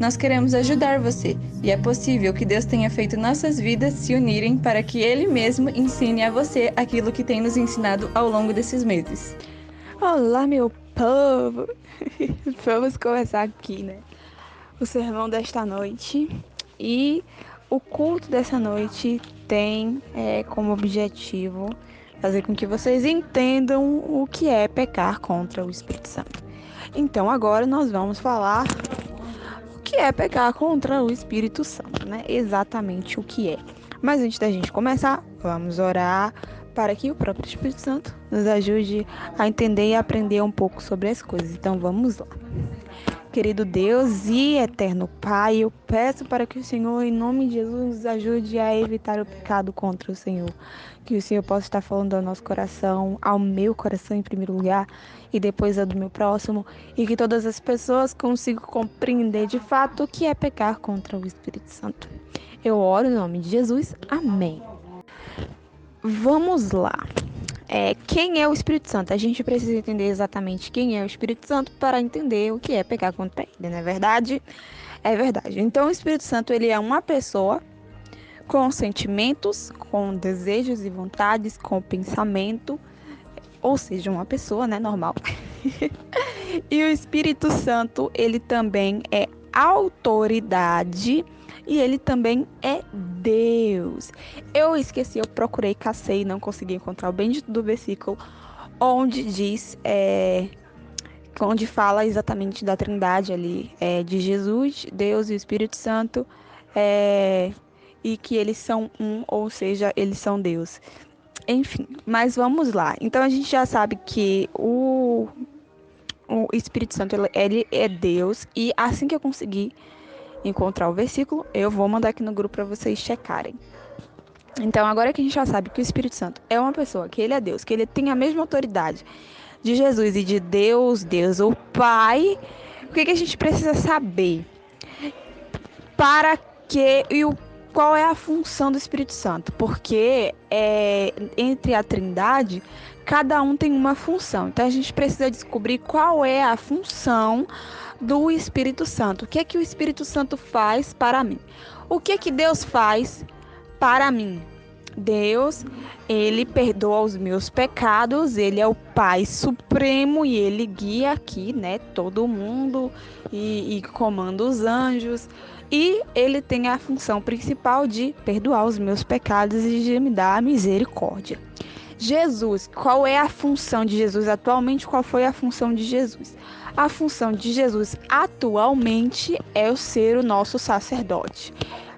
Nós queremos ajudar você, e é possível que Deus tenha feito nossas vidas se unirem para que Ele mesmo ensine a você aquilo que tem nos ensinado ao longo desses meses. Olá, meu povo! Vamos começar aqui, né? O sermão desta noite. E o culto dessa noite tem como objetivo fazer com que vocês entendam o que é pecar contra o Espírito Santo. Então, agora nós vamos falar o que é pecar contra o Espírito Santo, né? Exatamente o que é. Mas antes da gente começar, vamos orar para que o próprio Espírito Santo nos ajude a entender e aprender um pouco sobre as coisas. Então vamos lá. Querido Deus e eterno Pai, eu peço para que o Senhor, em nome de Jesus, nos ajude a evitar o pecado contra o Senhor. Que o Senhor possa estar falando ao nosso coração, ao meu coração em primeiro lugar, e depois ao do meu próximo, e que todas as pessoas consigam compreender de fato o que é pecar contra o Espírito Santo. Eu oro em nome de Jesus. Amém. Vamos lá. Quem é o Espírito Santo? A gente precisa entender exatamente quem é o Espírito Santo para entender o que é pecar contra ele, não é verdade? É verdade. Então, o Espírito Santo, ele é uma pessoa com sentimentos, com desejos e vontades, com pensamento, ou seja, uma pessoa, né, normal. E o Espírito Santo, ele também é autoridade e ele também é Deus. Eu esqueci, eu procurei, cacei, não consegui encontrar o bendito do versículo onde diz, onde fala exatamente da Trindade ali, de Jesus, Deus e o Espírito Santo, e que eles são um, ou seja, eles são Deus. Enfim, mas vamos lá. Então a gente já sabe que o Espírito Santo, ele é Deus, e assim que eu conseguir encontrar o versículo, eu vou mandar aqui no grupo para vocês checarem. Então, agora que a gente já sabe que o Espírito Santo é uma pessoa, que ele é Deus, que ele tem a mesma autoridade de Jesus e de Deus, o Pai, o que a gente precisa saber? Para que qual é a função do Espírito Santo? Porque entre a Trindade, cada um tem uma função. Então, a gente precisa descobrir qual é a função do Espírito Santo. O que é que o Espírito Santo faz para mim? O que é que Deus faz para mim? Deus, ele perdoa os meus pecados, ele é o Pai Supremo e ele guia aqui, né, todo mundo e comanda os anjos. E ele tem a função principal de perdoar os meus pecados e de me dar a misericórdia. Jesus, qual é a função de Jesus atualmente? Qual foi a função de Jesus? A função de Jesus atualmente é o ser o nosso sacerdote.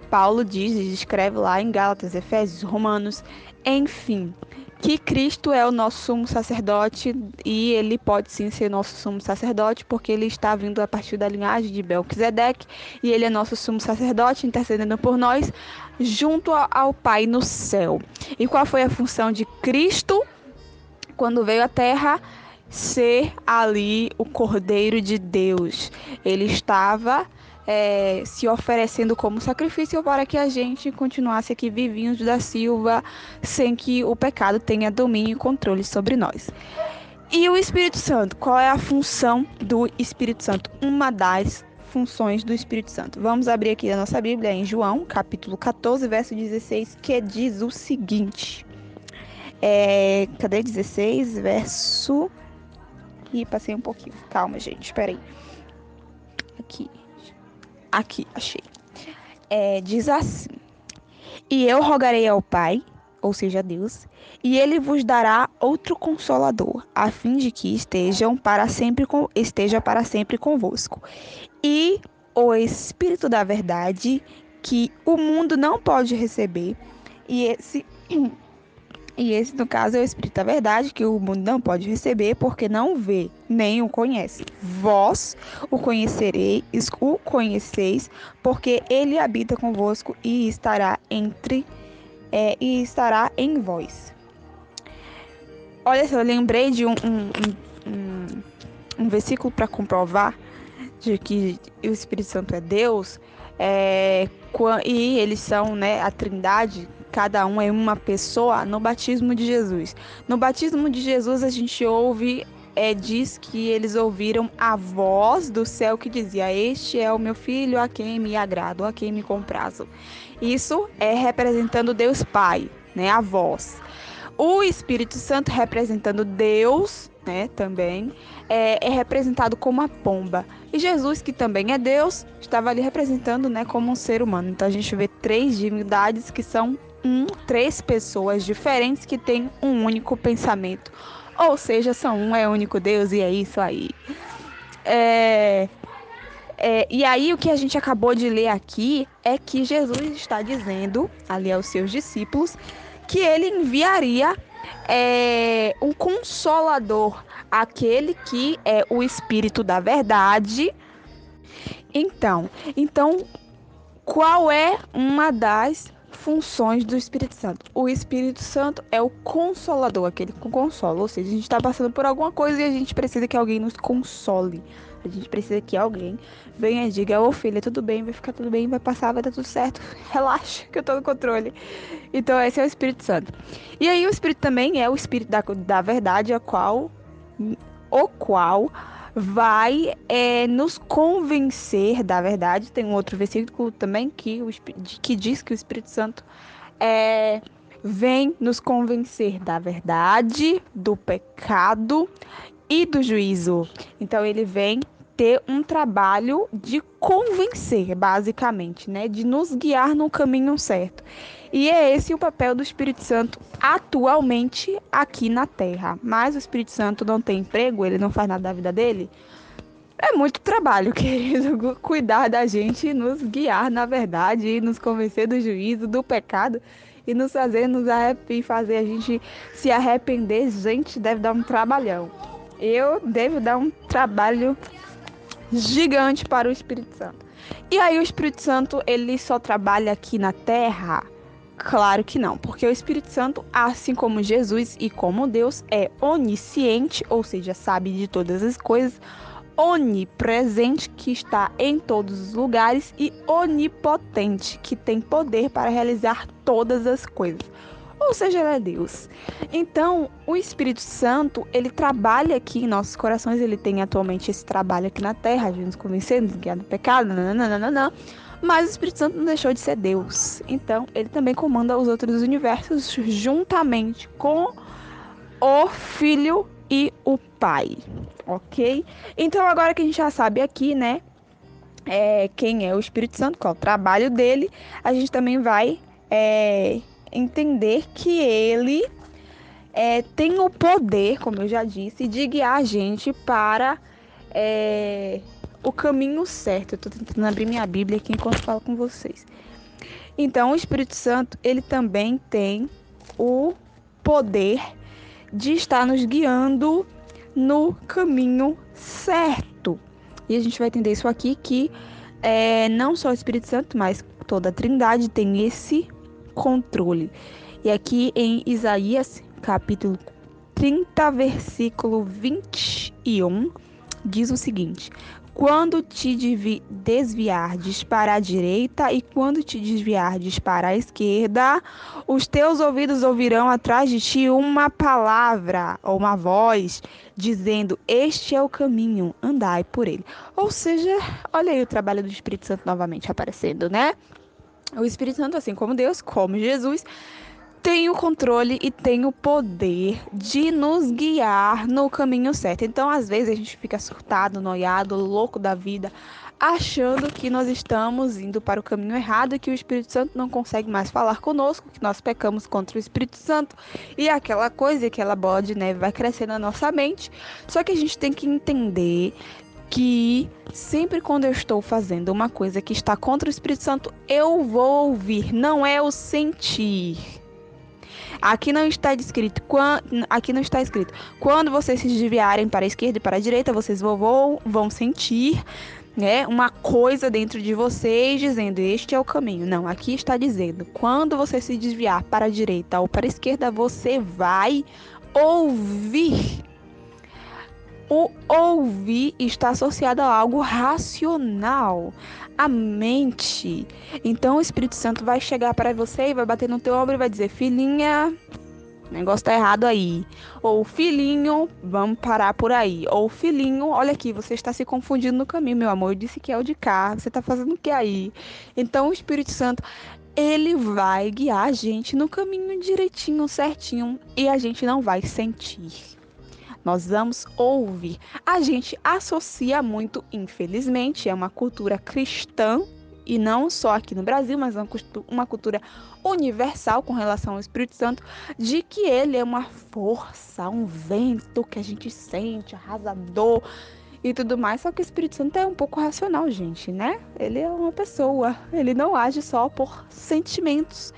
Paulo diz e escreve lá em Gálatas, Efésios, Romanos, enfim, que Cristo é o nosso sumo sacerdote e ele pode sim ser nosso sumo sacerdote porque ele está vindo a partir da linhagem de Melquisedeque e ele é nosso sumo sacerdote intercedendo por nós junto ao Pai no céu. E qual foi a função de Cristo quando veio à Terra? Ser ali o Cordeiro de Deus. Ele estava se oferecendo como sacrifício para que a gente continuasse aqui vivinhos da Silva sem que o pecado tenha domínio e controle sobre nós. E o Espírito Santo, qual é a função do Espírito Santo? Uma das funções do Espírito Santo. Vamos abrir aqui a nossa Bíblia em João, capítulo 14, verso 16, que diz o seguinte. Cadê 16? Verso... Ih, passei um pouquinho. Calma, gente, espera aí. Aqui, achei. Diz assim: E eu rogarei ao Pai, ou seja, a Deus, e ele vos dará outro consolador, a fim de que esteja para sempre convosco. E o Espírito da verdade, que o mundo não pode receber, e esse, no caso, é o Espírito da verdade, que o mundo não pode receber, porque não vê, nem o conhece. Vós o conheceis, porque ele habita convosco e estará em vós. Olha só, eu lembrei de um versículo para comprovar de que o Espírito Santo é Deus, e eles são, né, a Trindade. Cada um é uma pessoa no batismo de Jesus. No batismo de Jesus, a gente ouve diz que eles ouviram a voz do céu que dizia: este é o meu filho a quem me agrado, a quem me comprazo. Isso é representando Deus Pai, né, a voz. O Espírito Santo representando Deus, né, também, é representado como a pomba. E Jesus, que também é Deus, estava ali representando, né, como um ser humano. Então a gente vê 3 divindades que são 3 pessoas diferentes que têm um único pensamento. Ou seja, são é o único Deus e é isso aí. E aí o que a gente acabou de ler aqui é que Jesus está dizendo ali aos seus discípulos que ele enviaria um consolador, aquele que é o Espírito da verdade. Então, qual é uma das funções do Espírito Santo? O Espírito Santo é o consolador, aquele que consola, ou seja, a gente está passando por alguma coisa e a gente precisa que alguém nos console. A gente precisa que alguém venha e diga: ô filha, tudo bem, vai ficar tudo bem, vai passar, vai dar tudo certo, relaxa que eu tô no controle. Então esse é o Espírito Santo. E aí o Espírito também é o Espírito da verdade, o qual vai nos convencer da verdade. Tem um outro versículo também que diz que o Espírito Santo vem nos convencer da verdade, do pecado e do juízo. Então ele vem ter um trabalho de convencer, basicamente, né? De nos guiar no caminho certo. E é esse o papel do Espírito Santo atualmente aqui na Terra. Mas o Espírito Santo não tem emprego, ele não faz nada da vida dele. É muito trabalho, querido, cuidar da gente, nos guiar na verdade, e nos convencer do juízo, do pecado e nos fazer fazer a gente se arrepender. Gente, deve dar um trabalhão. Eu devo dar um trabalho gigante para o Espírito Santo. E aí o Espírito Santo, ele só trabalha aqui na Terra? Claro que não, porque o Espírito Santo, assim como Jesus e como Deus, é onisciente, ou seja, sabe de todas as coisas, onipresente, que está em todos os lugares, e onipotente, que tem poder para realizar todas as coisas. Ou seja, ele é Deus. Então, o Espírito Santo, ele trabalha aqui em nossos corações, ele tem atualmente esse trabalho aqui na Terra, de nos convencer, nos guiar do pecado, mas o Espírito Santo não deixou de ser Deus. Então, ele também comanda os outros universos juntamente com o Filho e o Pai, ok? Então, agora que a gente já sabe aqui, né, quem é o Espírito Santo, qual é o trabalho dele, a gente também vai entender que ele tem o poder, como eu já disse, de guiar a gente para o caminho certo. Eu estou tentando abrir minha Bíblia aqui enquanto falo com vocês. Então, o Espírito Santo, ele também tem o poder de estar nos guiando no caminho certo. E a gente vai entender isso aqui, que não só o Espírito Santo, mas toda a Trindade tem esse controle. E aqui em Isaías, capítulo 30, versículo 21, diz o seguinte: quando te desviardes para a direita e quando te desviardes para a esquerda, os teus ouvidos ouvirão atrás de ti uma palavra ou uma voz dizendo: este é o caminho, andai por ele. Ou seja, olha aí o trabalho do Espírito Santo novamente aparecendo, né? O Espírito Santo, assim como Deus, como Jesus, tem o controle e tem o poder de nos guiar no caminho certo. Então, às vezes, a gente fica surtado, noiado, louco da vida, achando que nós estamos indo para o caminho errado e que o Espírito Santo não consegue mais falar conosco, que nós pecamos contra o Espírito Santo e aquela coisa, aquela bola de neve vai crescer na nossa mente. Só que a gente tem que entender que sempre quando eu estou fazendo uma coisa que está contra o Espírito Santo, eu vou ouvir, não é o sentir. Aqui não está escrito, quando vocês se desviarem para a esquerda e para a direita, vocês vão sentir, né, uma coisa dentro de vocês dizendo: este é o caminho. Não, aqui está dizendo: quando você se desviar para a direita ou para a esquerda, você vai ouvir. O ouvir está associado a algo racional, a mente. Então o Espírito Santo vai chegar para você e vai bater no teu ombro e vai dizer: filhinha, O negócio tá errado aí. Ou filhinho, vamos parar por aí. Ou filhinho, olha aqui, você está se confundindo no caminho, meu amor. Eu disse que é o de cá, você tá fazendo o que aí? Então o Espírito Santo, ele vai guiar a gente no caminho direitinho, certinho, e a gente não vai sentir. Nós vamos ouvir. A gente associa muito, infelizmente, é uma cultura cristã, e não só aqui no Brasil, mas uma cultura universal com relação ao Espírito Santo, de que ele é uma força, um vento que a gente sente, arrasador e tudo mais. Só que o Espírito Santo é um pouco racional, gente, né? Ele é uma pessoa, ele não age só por sentimentos,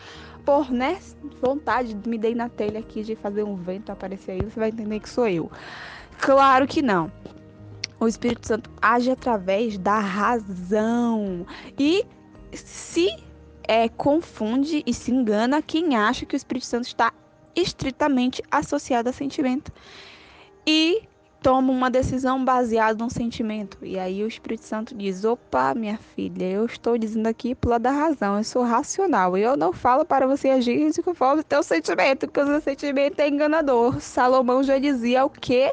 por, né, vontade. Me dei na telha aqui de fazer um vento aparecer aí, você vai entender que sou eu. Claro que não. O Espírito Santo age através da razão e se confunde e se engana quem acha que o Espírito Santo está estritamente associado a sentimento e toma uma decisão baseada num sentimento. E aí o Espírito Santo diz: opa, minha filha, eu estou dizendo aqui pela da razão, eu sou racional. Eu não falo para você agir conforme o teu sentimento, porque o seu sentimento é enganador. Salomão já dizia o quê?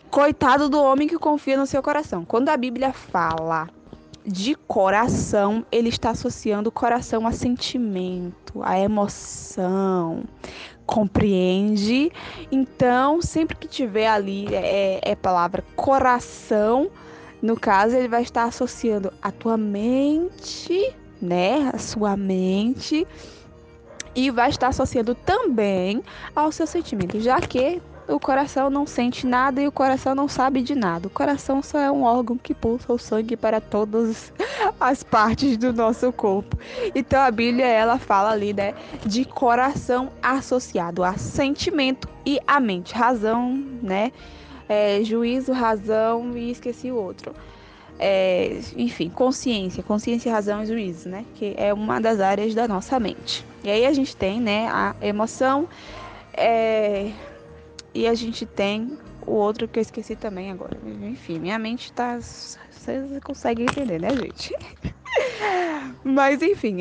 Coitado do homem que confia no seu coração. Quando a Bíblia fala de coração, ele está associando o coração a sentimento, a emoção. Compreende? Então, sempre que tiver ali palavra coração, no caso, ele vai estar associando a tua mente, né? A sua mente, e vai estar associando também ao seu sentimento, já que o coração não sente nada e o coração não sabe de nada. O coração só é um órgão que pulsa o sangue para todas as partes do nosso corpo. Então a Bíblia, ela fala ali, né, de coração associado a sentimento e a mente. Razão, né, juízo, razão e esqueci o outro. Enfim, consciência, razão e juízo, né, que é uma das áreas da nossa mente. E aí a gente tem, né, a emoção, e a gente tem o outro que eu esqueci também agora. Enfim, minha mente tá... Vocês conseguem entender, né, gente? Mas, enfim,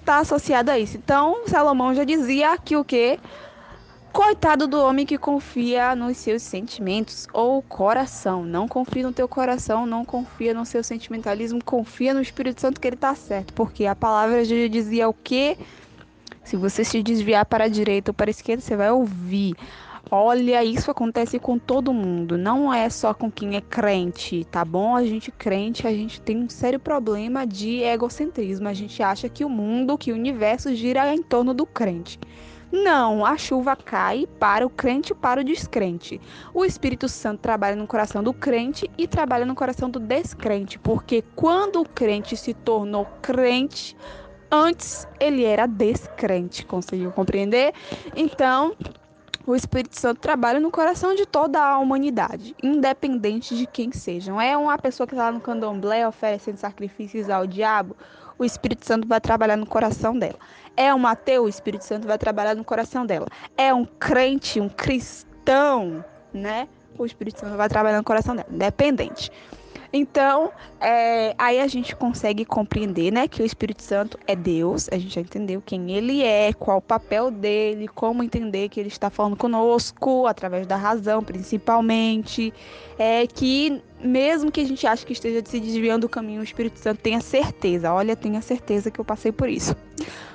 tá associado a isso. Então, Salomão já dizia que o quê? Coitado do homem que confia nos seus sentimentos ou coração. Não confia no teu coração, não confia no seu sentimentalismo, confia no Espírito Santo que ele tá certo. Porque a palavra já dizia o quê? Se você se desviar para a direita ou para a esquerda, você vai ouvir. Olha, isso acontece com todo mundo, não é só com quem é crente, tá bom? A gente crente, a gente tem um sério problema de egocentrismo. A gente acha que o mundo, que o universo gira em torno do crente. Não, a chuva cai para o crente e para o descrente. O Espírito Santo trabalha no coração do crente e trabalha no coração do descrente, porque quando o crente se tornou crente, antes ele era descrente, conseguiu compreender? Então, o Espírito Santo trabalha no coração de toda a humanidade, independente de quem sejam. É uma pessoa que está lá no candomblé oferecendo sacrifícios ao diabo, o Espírito Santo vai trabalhar no coração dela. É um ateu, o Espírito Santo vai trabalhar no coração dela. É um crente, um cristão, né? O Espírito Santo vai trabalhar no coração dela, independente. Então, aí a gente consegue compreender, né, que o Espírito Santo é Deus. A gente já entendeu quem ele é, qual o papel dele, como entender que ele está falando conosco, através da razão, principalmente. Que mesmo que a gente ache que esteja se desviando do caminho, o Espírito Santo tenha certeza. Olha, tenha certeza que eu passei por isso.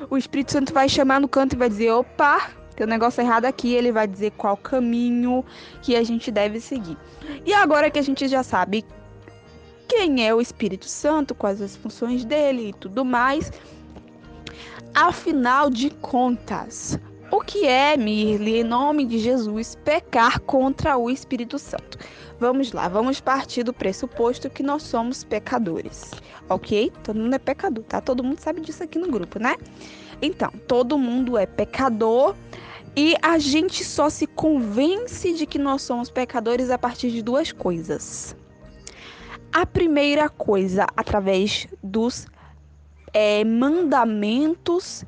O Espírito Santo vai chamar no canto e vai dizer, opa, tem um negócio errado aqui. Ele vai dizer qual caminho que a gente deve seguir. E agora que a gente já sabe quem é o Espírito Santo, quais as funções dele e tudo mais, afinal de contas, o que é, Mirli, em nome de Jesus, pecar contra o Espírito Santo? Vamos lá, vamos partir do pressuposto que nós somos pecadores, ok? Todo mundo é pecador, tá? Todo mundo sabe disso aqui no grupo, né? Então, todo mundo é pecador e a gente só se convence de que nós somos pecadores a partir de duas coisas. A primeira coisa, através dos mandamentos,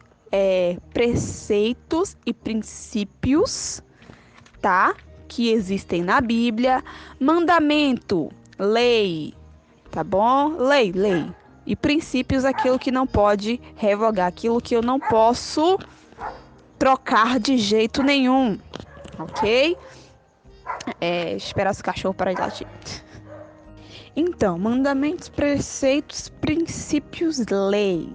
preceitos e princípios, tá? Que existem na Bíblia. Mandamento, lei, tá bom? Lei. E princípios, aquilo que não pode revogar, aquilo que eu não posso trocar de jeito nenhum, ok? Esperar os cachorros para de latir. Então, mandamentos, preceitos, princípios, lei.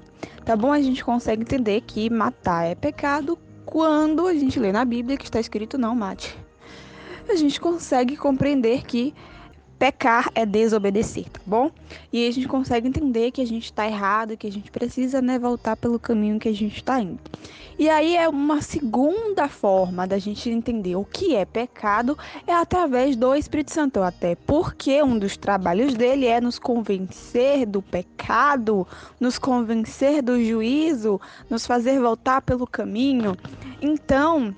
Tá bom? A gente consegue entender que matar é pecado quando a gente lê na Bíblia que está escrito não mate. A gente consegue compreender que pecar é desobedecer, tá bom? E aí a gente consegue entender que a gente tá errado, que a gente precisa, voltar pelo caminho que a gente tá indo. E aí é uma segunda forma da gente entender o que é pecado, é através do Espírito Santo, até porque um dos trabalhos dele é nos convencer do pecado, nos convencer do juízo, nos fazer voltar pelo caminho. Então,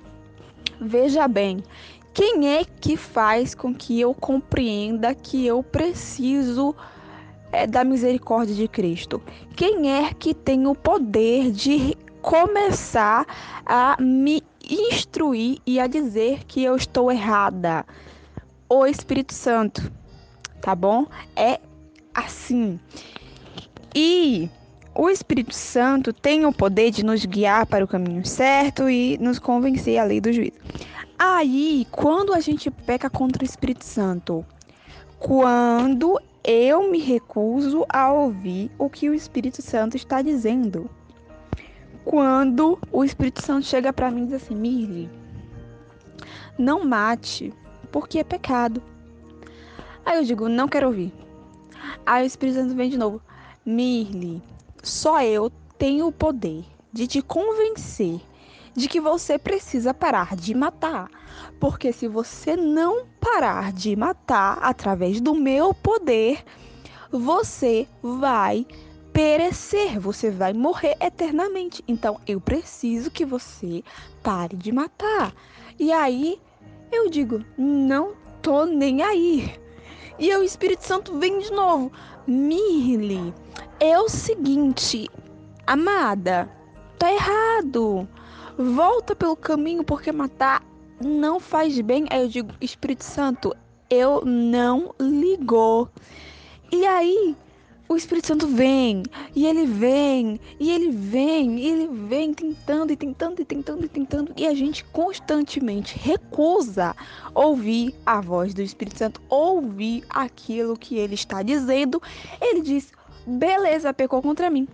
veja bem, quem é que faz com que eu compreenda que eu preciso da misericórdia de Cristo? Quem é que tem o poder de começar a me instruir e a dizer que eu estou errada? O Espírito Santo, tá bom? É assim. E o Espírito Santo tem o poder de nos guiar para o caminho certo e nos convencer à lei do juízo. Aí, quando a gente peca contra o Espírito Santo? Quando eu me recuso a ouvir o que o Espírito Santo está dizendo. Quando o Espírito Santo chega para mim e diz assim: Mirli, não mate, porque é pecado. Aí eu digo: não quero ouvir. Aí o Espírito Santo vem de novo: Mirli, só eu tenho o poder de te convencer de que você precisa parar de matar. Porque se você não parar de matar através do meu poder, você vai perecer, você vai morrer eternamente. Então eu preciso que você pare de matar. E aí eu digo: não tô nem aí. E o Espírito Santo vem de novo: Mirli, é o seguinte, amada, tá errado. Volta pelo caminho, porque matar não faz bem. Aí eu digo: Espírito Santo, eu não ligou. E aí o Espírito Santo vem, e ele vem, e ele vem, e ele vem tentando, e tentando, e tentando, e tentando. E a gente constantemente recusa ouvir a voz do Espírito Santo, ouvir aquilo que ele está dizendo. Ele diz: beleza, pecou contra mim.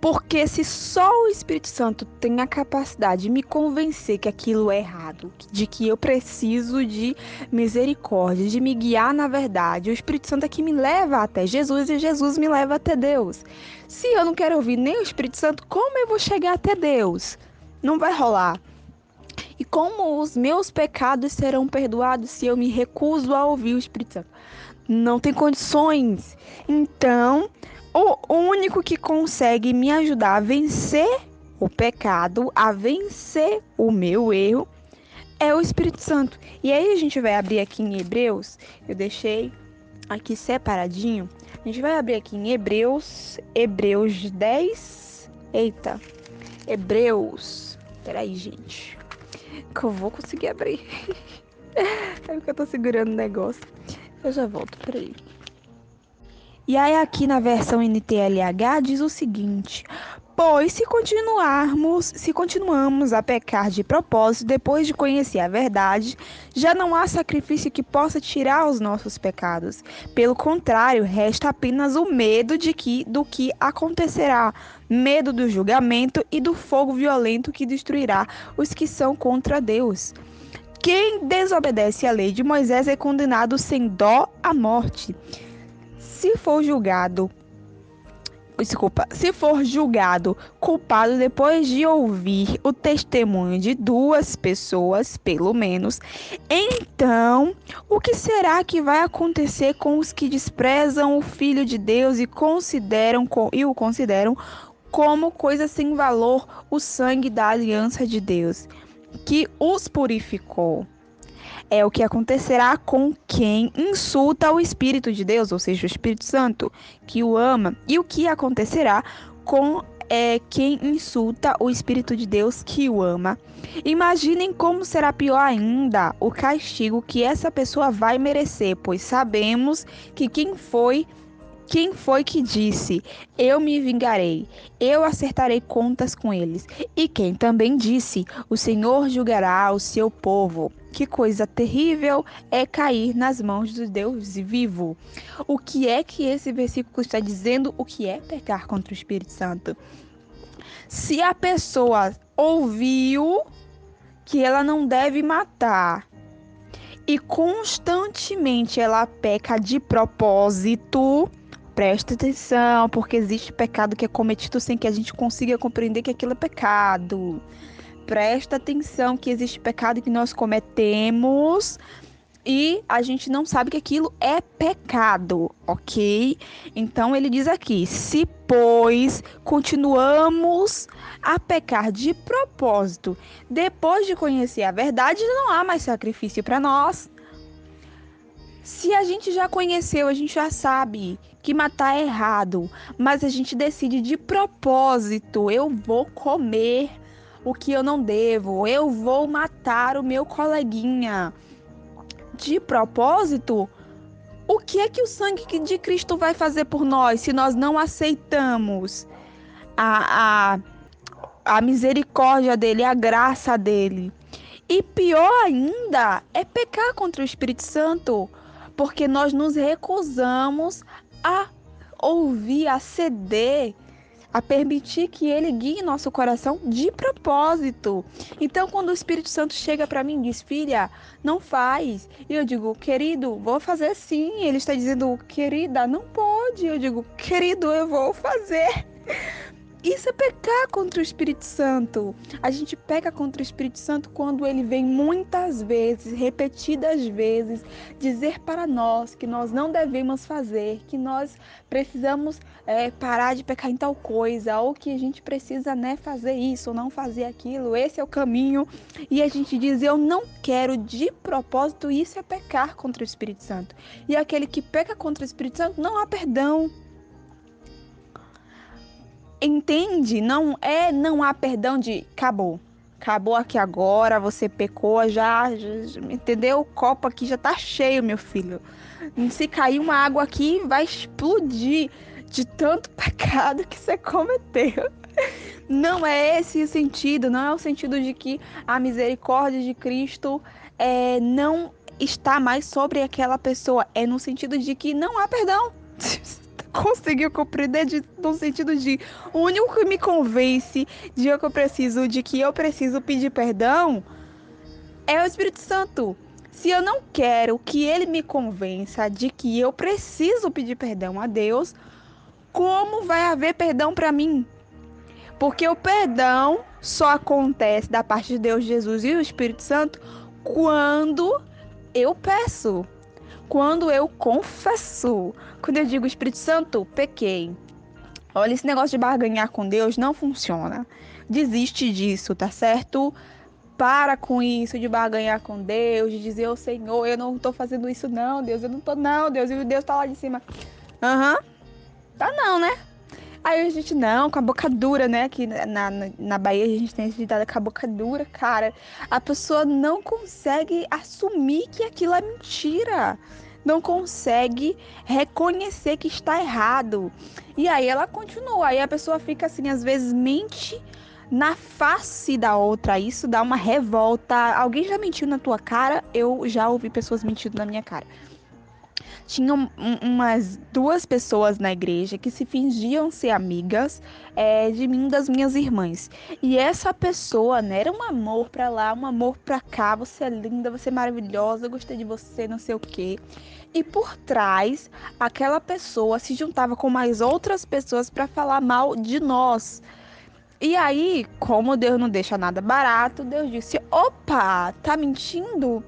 Porque se só o Espírito Santo tem a capacidade de me convencer que aquilo é errado, de que eu preciso de misericórdia, de me guiar na verdade, o Espírito Santo é que me leva até Jesus e Jesus me leva até Deus. Se eu não quero ouvir nem o Espírito Santo, como eu vou chegar até Deus? Não vai rolar. E como os meus pecados serão perdoados se eu me recuso a ouvir o Espírito Santo? Não tem condições. Então, o único que consegue me ajudar a vencer o pecado, a vencer o meu erro, é o Espírito Santo. E aí a gente vai abrir aqui em Hebreus, eu deixei aqui separadinho. A gente vai abrir aqui em Hebreus 10. Hebreus. Peraí, gente, que eu vou conseguir abrir. É porque eu tô segurando o negócio. Eu já volto, peraí. E aí aqui na versão NTLH diz o seguinte: pois se continuamos a pecar de propósito depois de conhecer a verdade, já não há sacrifício que possa tirar os nossos pecados. Pelo contrário, resta apenas o medo do que acontecerá, medo do julgamento e do fogo violento que destruirá os que são contra Deus. Quem desobedece à lei de Moisés é condenado sem dó à morte. Se for julgado culpado depois de ouvir o testemunho de 2 pessoas, pelo menos, então o que será que vai acontecer com os que desprezam o Filho de Deus e o consideram como coisa sem valor o sangue da aliança de Deus, que os purificou? É o que acontecerá com quem insulta o Espírito de Deus, ou seja, o Espírito Santo, que o ama. E o que acontecerá com quem insulta o Espírito de Deus, que o ama. Imaginem como será pior ainda o castigo que essa pessoa vai merecer, pois sabemos que quem foi Quem foi que disse: eu me vingarei, eu acertarei contas com eles? E quem também disse: o Senhor julgará o seu povo? Que coisa terrível é cair nas mãos do Deus vivo. O que é que esse versículo está dizendo? O que é pecar contra o Espírito Santo? Se a pessoa ouviu que ela não deve matar e constantemente ela peca de propósito, presta atenção, porque existe pecado que é cometido sem que a gente consiga compreender que aquilo é pecado. Presta atenção que existe pecado que nós cometemos e a gente não sabe que aquilo é pecado, ok? Então ele diz aqui: se, pois, continuamos a pecar de propósito, depois de conhecer a verdade, não há mais sacrifício para nós. Se a gente já conheceu, a gente já sabe que matar é errado, mas a gente decide de propósito: eu vou comer o que eu não devo, eu vou matar o meu coleguinha. De propósito, o que é que o sangue de Cristo vai fazer por nós se nós não aceitamos a, a, a misericórdia dele, a graça dele? E pior ainda é pecar contra o Espírito Santo, porque nós nos recusamos a ouvir, a ceder, a permitir que ele guie nosso coração de propósito. Então, quando o Espírito Santo chega para mim e diz: filha, não faz, e eu digo: querido, vou fazer sim. Ele está dizendo: querida, não pode. Eu digo: querido, eu vou fazer. Isso é pecar contra o Espírito Santo. A gente peca contra o Espírito Santo quando ele vem muitas vezes, repetidas vezes, dizer para nós que nós não devemos fazer, que nós precisamos parar de pecar em tal coisa, ou que a gente precisa fazer isso, não fazer aquilo, esse é o caminho. E a gente diz: eu não quero de propósito. Isso é pecar contra o Espírito Santo. E aquele que peca contra o Espírito Santo, não há perdão. Entende? Não há perdão de acabou aqui agora, você pecou, já, entendeu? O copo aqui já tá cheio, meu filho. Se cair uma água aqui, vai explodir de tanto pecado que você cometeu. Não é esse o sentido, não é o sentido de que a misericórdia de Cristo não está mais sobre aquela pessoa, é no sentido de que não há perdão. Conseguiu compreender no sentido de o único que me convence de que eu preciso pedir perdão é o Espírito Santo. Se eu não quero que ele me convença de que eu preciso pedir perdão a Deus, como vai haver perdão para mim? Porque o perdão só acontece da parte de Deus, Jesus e o Espírito Santo quando eu peço. Quando eu confesso, quando eu digo: Espírito Santo, pequei. Olha, esse negócio de barganhar com Deus não funciona. Desiste disso, tá certo? Para com isso de barganhar com Deus, de dizer: ô Senhor, eu não tô fazendo isso não, Deus, eu não tô não, Deus, e Deus tá lá de cima. Tá não, né? Aí a gente não, com a boca dura, né? Aqui na Bahia a gente tem esse ditado com a boca dura, cara. A pessoa não consegue assumir que aquilo é mentira. Não consegue reconhecer que está errado. E aí ela continua. Aí a pessoa fica assim, às vezes mente na face da outra. Isso dá uma revolta. Alguém já mentiu na tua cara? Eu já ouvi pessoas mentindo na minha cara. Tinham umas duas pessoas na igreja que se fingiam ser amigas de mim e das minhas irmãs. E essa pessoa, era um amor pra lá, um amor pra cá. Você é linda, você é maravilhosa, eu gostei de você, não sei o quê. E por trás, aquela pessoa se juntava com mais outras pessoas pra falar mal de nós. E aí, como Deus não deixa nada barato, Deus disse: opa, tá mentindo?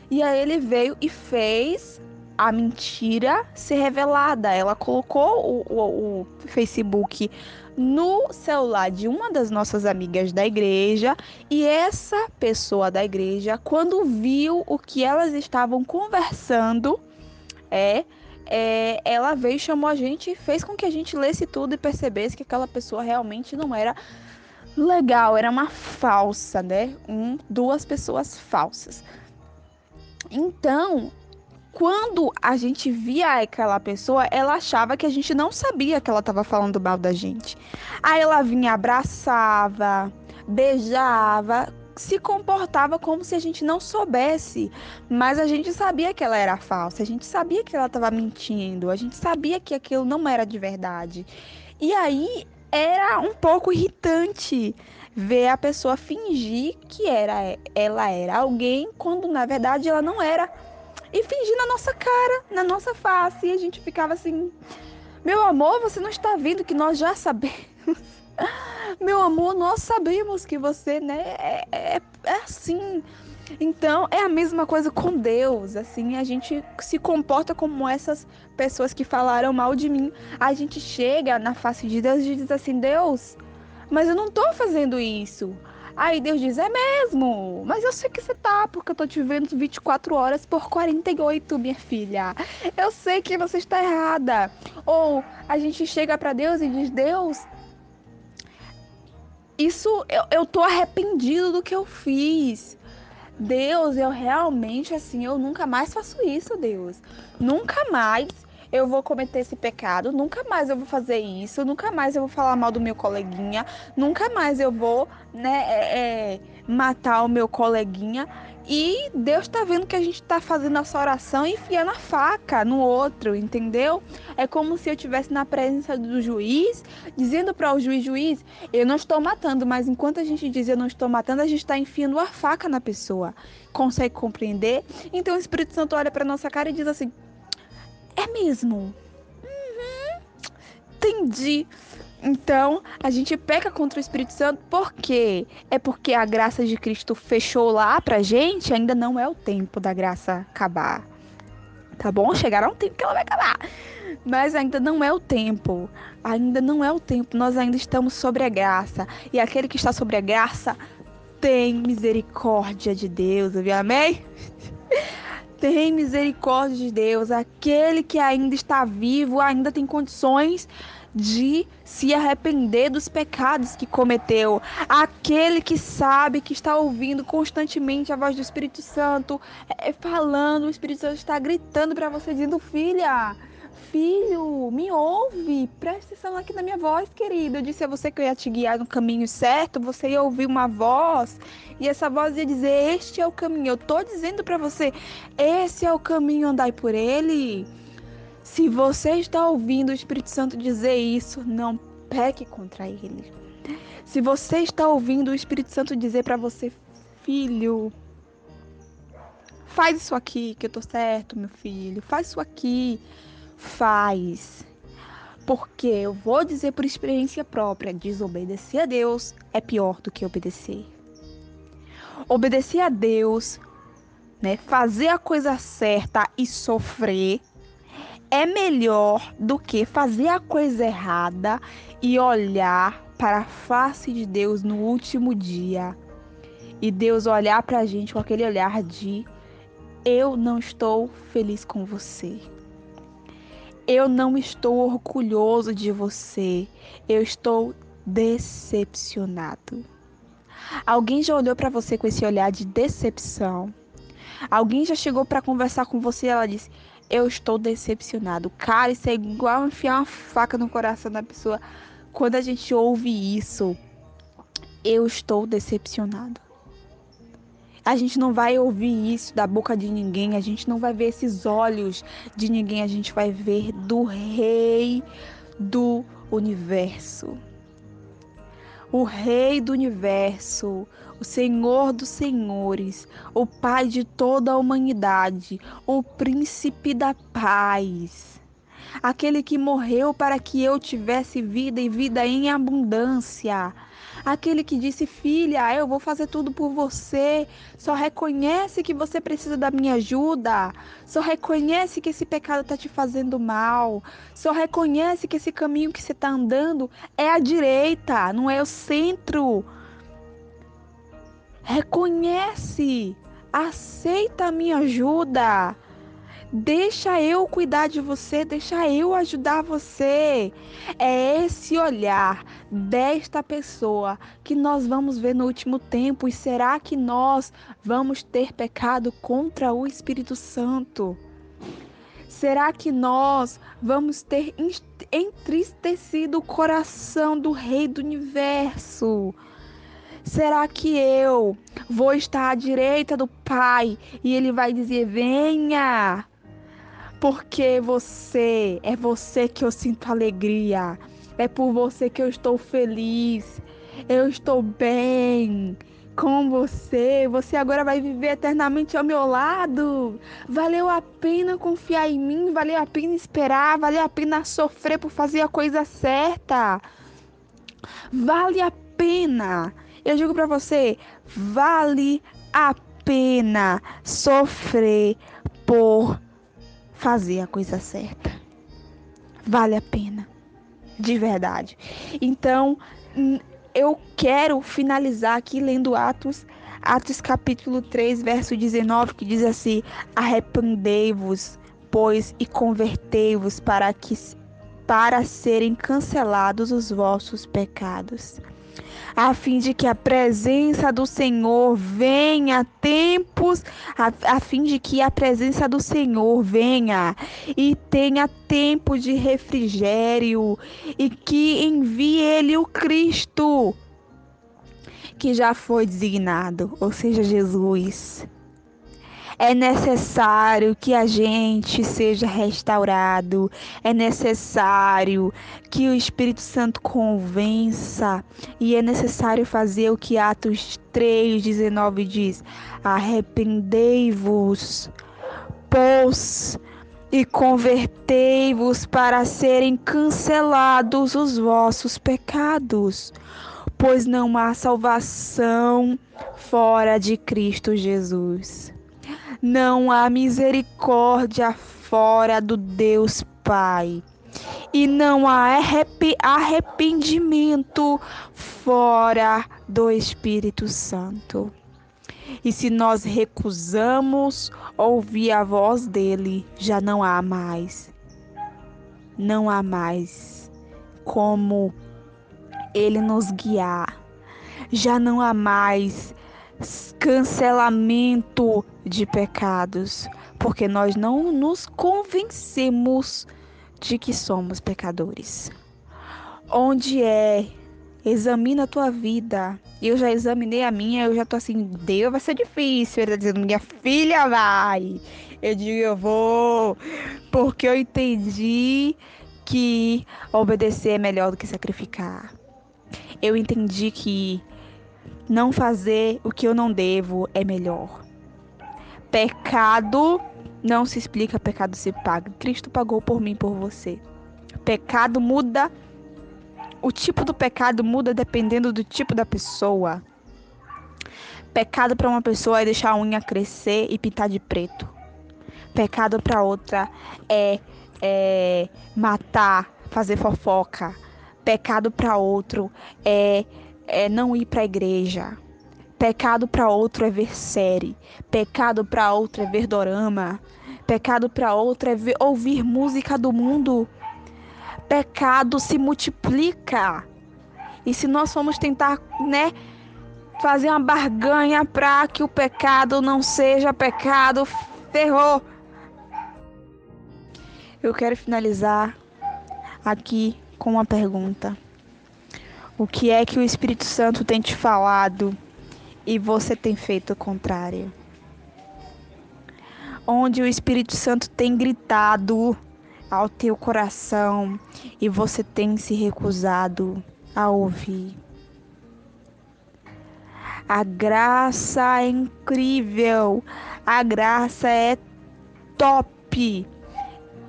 E aí ele veio e fez a mentira ser revelada. Ela colocou o Facebook no celular de uma das nossas amigas da igreja, e essa pessoa da igreja, quando viu o que elas estavam conversando, ela veio, chamou a gente e fez com que a gente lesse tudo e percebesse que aquela pessoa realmente não era legal, era uma falsa, duas pessoas falsas. Então, quando a gente via aquela pessoa, ela achava que a gente não sabia que ela estava falando mal da gente. Aí ela vinha, abraçava, beijava, se comportava como se a gente não soubesse, mas a gente sabia que ela era falsa, a gente sabia que ela estava mentindo, a gente sabia que aquilo não era de verdade. E aí era um pouco irritante ver a pessoa fingir que ela era alguém quando na verdade ela não era. E fingir na nossa cara, na nossa face. E a gente ficava assim: meu amor, você não está vendo que nós já sabemos? Meu amor, nós sabemos que você, né, é assim. Então, é a mesma coisa com Deus. Assim, a gente se comporta como essas pessoas que falaram mal de mim. A gente chega na face de Deus e diz assim: Deus, mas eu não tô fazendo isso. Aí Deus diz: é mesmo, mas eu sei que você tá, porque eu tô te vendo 24 horas por 48, minha filha. Eu sei que você está errada. Ou a gente chega pra Deus e diz: Deus, eu tô arrependido do que eu fiz. Deus, eu realmente, assim, eu nunca mais faço isso, Deus. Nunca mais eu vou cometer esse pecado, nunca mais eu vou fazer isso, nunca mais eu vou falar mal do meu coleguinha, nunca mais eu vou, né, matar o meu coleguinha. E Deus tá vendo que a gente tá fazendo essa oração e enfiando a faca no outro, entendeu? É como se eu estivesse na presença do juiz, dizendo para o juiz, eu não estou matando, mas enquanto a gente diz eu não estou matando, a gente está enfiando a faca na pessoa. Consegue compreender? Então o Espírito Santo olha para nossa cara e diz assim: é mesmo? Entendi. Então, a gente peca contra o Espírito Santo por quê? É porque a graça de Cristo fechou lá pra gente, ainda não é o tempo da graça acabar. Tá bom? Chegará um tempo que ela vai acabar. Mas ainda não é o tempo. Ainda não é o tempo. Nós ainda estamos sobre a graça. E aquele que está sobre a graça tem misericórdia de Deus, viu? Amém? Tem misericórdia de Deus. Aquele que ainda está vivo, ainda tem condições de se arrepender dos pecados que cometeu. Aquele que sabe, que está ouvindo constantemente a voz do Espírito Santo, falando, o Espírito Santo está gritando para você, dizendo: filha, filho, me ouve, presta atenção aqui na minha voz, querido. Eu disse a você que eu ia te guiar no caminho certo, você ia ouvir uma voz, e essa voz ia dizer: este é o caminho. Eu tô dizendo para você, esse é o caminho, andai por ele. Se você está ouvindo o Espírito Santo dizer isso, não peque contra ele. Se você está ouvindo o Espírito Santo dizer para você: filho, faz isso aqui que eu tô certo, meu filho, faz isso aqui, faz. Porque eu vou dizer por experiência própria, desobedecer a Deus é pior do que obedecer. Obedecer a Deus, né, fazer a coisa certa e sofrer é melhor do que fazer a coisa errada e olhar para a face de Deus no último dia. E Deus olhar para a gente com aquele olhar de: eu não estou feliz com você. Eu não estou orgulhoso de você. Eu estou decepcionado. Alguém já olhou para você com esse olhar de decepção? Alguém já chegou para conversar com você e ela disse: eu estou decepcionado. Cara, isso é igual enfiar uma faca no coração da pessoa. Quando a gente ouve isso, eu estou decepcionado. A gente não vai ouvir isso da boca de ninguém, a gente não vai ver esses olhos de ninguém, a gente vai ver do Rei do Universo. O Rei do Universo, o Senhor dos Senhores, o Pai de toda a humanidade, o Príncipe da Paz. Aquele que morreu para que eu tivesse vida e vida em abundância. Aquele que disse: filha, eu vou fazer tudo por você. Só reconhece que você precisa da minha ajuda. Só reconhece que esse pecado está te fazendo mal. Só reconhece que esse caminho que você está andando é a direita, não é o centro. Reconhece. Aceita a minha ajuda. Deixa eu cuidar de você, deixa eu ajudar você. É esse olhar desta pessoa que nós vamos ver no último tempo. E será que nós vamos ter pecado contra o Espírito Santo? Será que nós vamos ter entristecido o coração do Rei do Universo? Será que eu vou estar à direita do Pai e Ele vai dizer: venha, porque é você que eu sinto alegria, é por você que eu estou feliz, eu estou bem com você, você agora vai viver eternamente ao meu lado. Valeu a pena confiar em mim, valeu a pena esperar, valeu a pena sofrer por fazer a coisa certa. Vale a pena. Eu digo pra você, vale a pena sofrer por fazer a coisa certa. Vale a pena, de verdade. Então, eu quero finalizar aqui lendo Atos capítulo 3, verso 19, que diz assim: arrependei-vos, pois, e convertei-vos para serem cancelados os vossos pecados, a fim de que a presença do Senhor venha a fim de que a presença do Senhor venha e tenha tempo de refrigério, e que envie Ele o Cristo que já foi designado, ou seja, Jesus. É necessário que a gente seja restaurado. É necessário que o Espírito Santo convença. E é necessário fazer o que Atos 3:19 diz: arrependei-vos, pois, e convertei-vos para serem cancelados os vossos pecados, pois não há salvação fora de Cristo Jesus. Não há misericórdia fora do Deus Pai. E não há arrependimento fora do Espírito Santo. E se nós recusamos ouvir a voz dele, já não há mais. Não há mais como ele nos guiar. Já não há mais cancelamento de pecados, porque nós não nos convencemos de que somos pecadores. Onde é? Examina a tua vida. Eu já examinei a minha, eu já tô assim, Deus, vai ser difícil. Ele tá dizendo, minha filha, vai. Eu digo, eu vou, porque eu entendi que obedecer é melhor do que sacrificar. Eu entendi que não fazer o que eu não devo é melhor. Pecado não se explica, pecado se paga. Cristo pagou por mim, por você. Pecado muda, o tipo do pecado muda dependendo do tipo da pessoa. Pecado para uma pessoa é deixar a unha crescer e pintar de preto. Pecado para outra é matar, fazer fofoca. Pecado para outro é não ir para a igreja. Pecado para outro é ver série. Pecado para outro é ver dorama. Pecado para outro é ouvir música do mundo. Pecado se multiplica. E se nós formos tentar, fazer uma barganha para que o pecado não seja pecado, ferrou. Eu quero finalizar aqui com uma pergunta. O que é que o Espírito Santo tem te falado e você tem feito o contrário? Onde o Espírito Santo tem gritado ao teu coração e você tem se recusado a ouvir? A graça é incrível, a graça é top.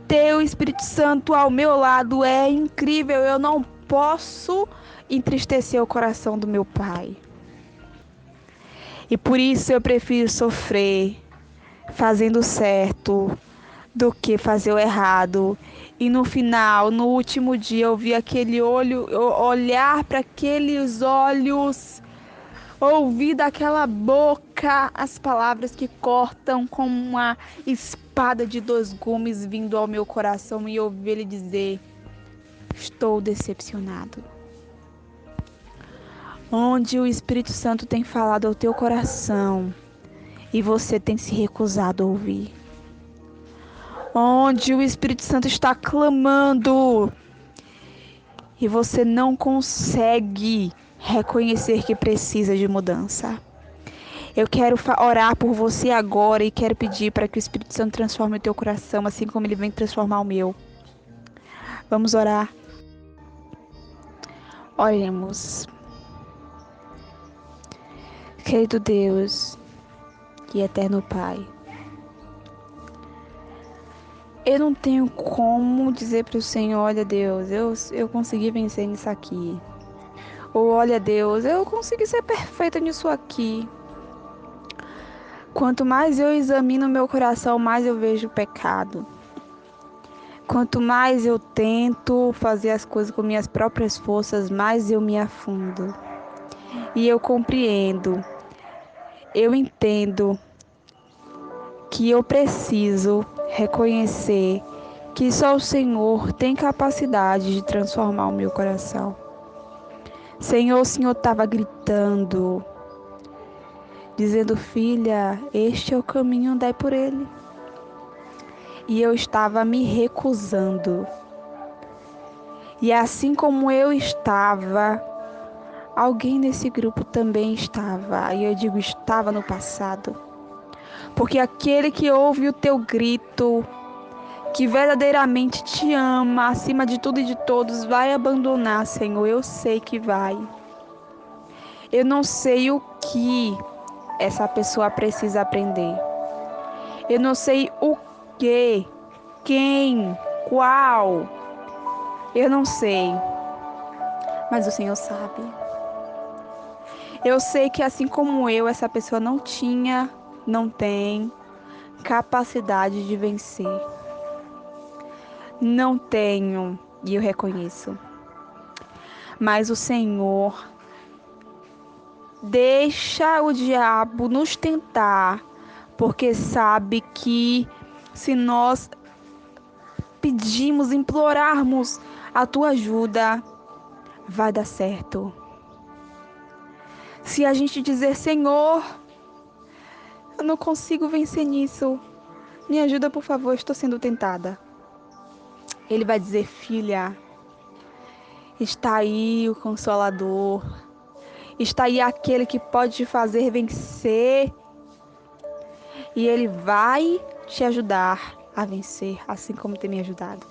Ter o Espírito Santo ao meu lado é incrível, eu não posso entristecer o coração do meu Pai. E por isso eu prefiro sofrer fazendo certo do que fazer o errado. E no final, no último dia, eu vi aquele olhar para aqueles olhos, ouvir daquela boca as palavras que cortam como uma espada de 2 gumes vindo ao meu coração, e ouvir ele dizer: estou decepcionado. Onde o Espírito Santo tem falado ao teu coração e você tem se recusado a ouvir. onde o Espírito Santo está clamando e você não consegue reconhecer que precisa de mudança. Eu quero orar por você agora e quero pedir para que o Espírito Santo transforme o teu coração, assim como ele vem transformar o meu. Vamos orar. Oremos. Querido Deus e eterno Pai, eu não tenho como dizer para o Senhor, olha Deus, eu consegui vencer nisso aqui. Ou olha Deus, eu consegui ser perfeita nisso aqui. Quanto mais eu examino meu coração, mais eu vejo pecado. Quanto mais eu tento fazer as coisas com minhas próprias forças, mais eu me afundo. E eu compreendo, eu entendo que eu preciso reconhecer que só o Senhor tem capacidade de transformar o meu coração. Senhor, o Senhor estava gritando, dizendo, filha, este é o caminho, andai por ele. E eu estava me recusando. E assim como eu estava, alguém nesse grupo também estava. E eu digo, estava no passado. Porque aquele que ouve o teu grito, que verdadeiramente te ama, acima de tudo e de todos, vai abandonar, Senhor. Eu sei que vai. Eu não sei o que essa pessoa precisa aprender. Eu não sei o que, quem, qual. Eu não sei. Mas o Senhor sabe. Eu sei que assim como eu, essa pessoa não tinha, não tem capacidade de vencer. Não tenho, e eu reconheço. Mas o Senhor deixa o diabo nos tentar, porque sabe que se nós pedimos, implorarmos a tua ajuda, vai dar certo. Se a gente dizer, Senhor, eu não consigo vencer nisso, me ajuda por favor, estou sendo tentada. Ele vai dizer, filha, está aí o Consolador, está aí aquele que pode te fazer vencer, e ele vai te ajudar a vencer, assim como tem me ajudado.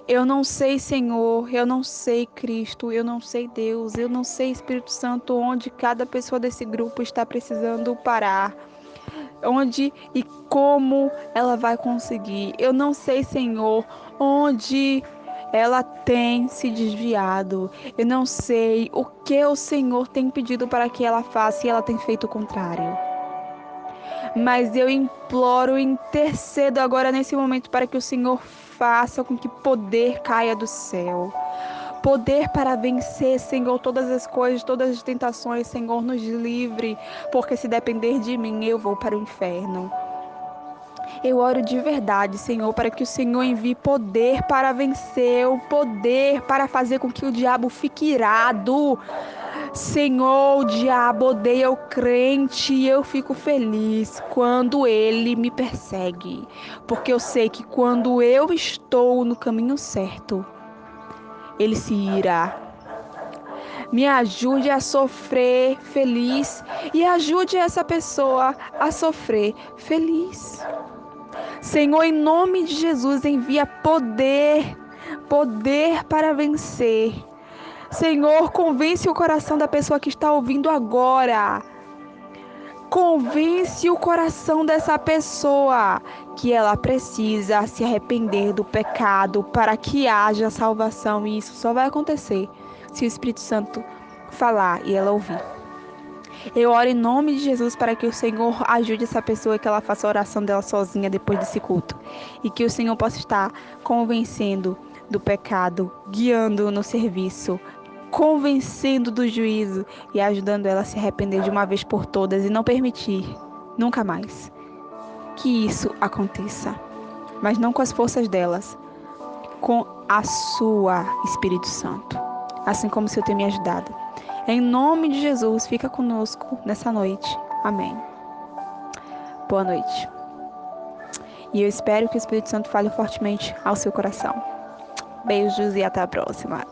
Eu não sei, Senhor, eu não sei, Cristo, eu não sei, Deus, eu não sei, Espírito Santo, onde cada pessoa desse grupo está precisando parar, onde e como ela vai conseguir. Eu não sei, Senhor, onde ela tem se desviado. Eu não sei o que o Senhor tem pedido para que ela faça e ela tem feito o contrário. Mas eu imploro, intercedo agora nesse momento para que o Senhor faça com que poder caia do céu. Poder para vencer, Senhor, todas as coisas, todas as tentações, Senhor, nos livre, porque se depender de mim, eu vou para o inferno. Eu oro de verdade, Senhor, para que o Senhor envie poder para vencer, o poder para fazer com que o diabo fique irado. Senhor, o diabo odeia o crente e eu fico feliz quando ele me persegue, porque eu sei que quando eu estou no caminho certo, ele se irá. Me ajude a sofrer feliz e ajude essa pessoa a sofrer feliz. Senhor, em nome de Jesus, envia poder para vencer. Senhor, convence o coração da pessoa que está ouvindo agora. Convence o coração dessa pessoa que ela precisa se arrepender do pecado para que haja salvação. E isso só vai acontecer se o Espírito Santo falar e ela ouvir. Eu oro em nome de Jesus para que o Senhor ajude essa pessoa, que ela faça a oração dela sozinha depois desse culto. E que o Senhor possa estar convencendo do pecado, guiando no serviço, convencendo do juízo e ajudando ela a se arrepender de uma vez por todas e não permitir, nunca mais, que isso aconteça. Mas não com as forças delas, com a sua Espírito Santo. Assim como o Senhor tem me ajudado. Em nome de Jesus, fica conosco nessa noite. Amém. Boa noite. E eu espero que o Espírito Santo fale fortemente ao seu coração. Beijos e até a próxima.